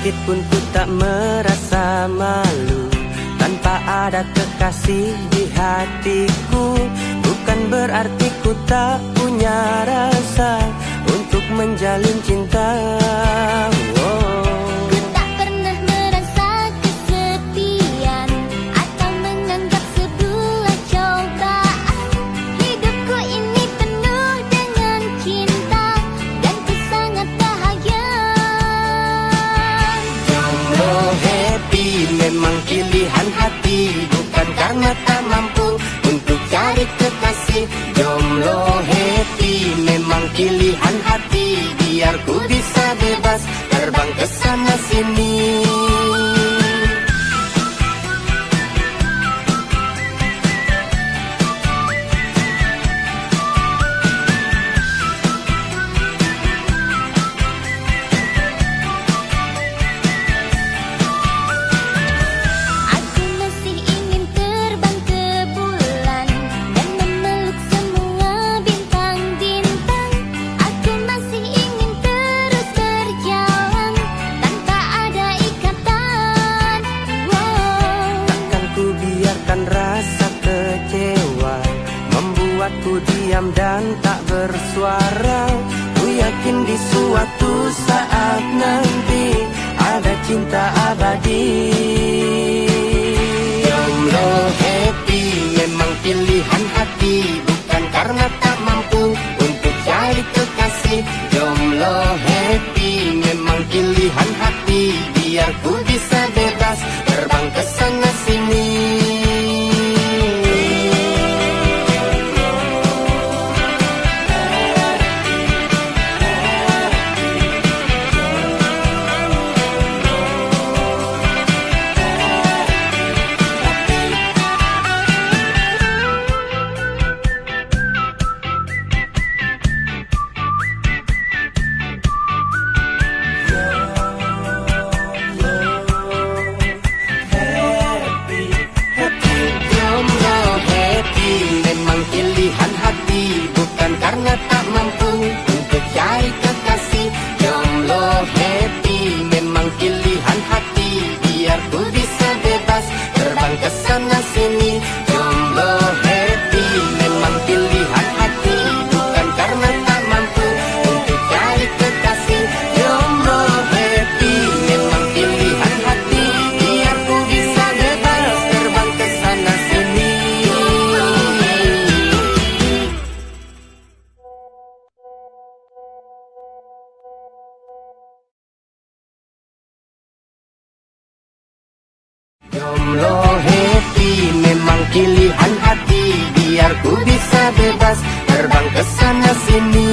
sedikit pun ku tak merasa malu. Tanpa ada kekasih di hatiku, bukan berarti ku tak punya rasa untuk menjalin cinta. Ku tak pernah merasa kesepian atau menganggap sebuah cobaan. Hidupku ini penuh dengan cinta dan ku sangat bahagia. Jomblo happy memang pilihan hati, bukan karena tak mampu untuk cari kekasih. Jomblo happy memang pilihan hati, biar ku bisa bebas terbang ke sana sini. Aku masih ingin terbang ke bulan dan memeluk semua bintang-bintang. Aku masih ingin terus berjalan tanpa ada ikatan. Takkan ku biarkan rasa kecewa membuatku diam dan tak bersuara. Ku yakin di suatu saat nanti ada cinta abadi. Jomblo happy memang pilihan hati, bukan karena tak mampu untuk cari kekasih. Jomblo happy memang pilihan hati, biar ku bisa bebas terbang ke sana sini. Jomblo happy memang pilihan hati, bukan karena tak mampu untuk cari kekasih. Jomblo happy memang pilihan hati, biar ku bisa bebas terbang ke sana sini. Jomblo happy memang pilihan hati, bukan karena tak mampu untuk cari kekasih. Jomblo happy memang pilihan hati, biar ku bisa bebas terbang ke sana sini. Jomblo happy memang pilihan hati, biar ku bisa bebas terbang ke sana sini.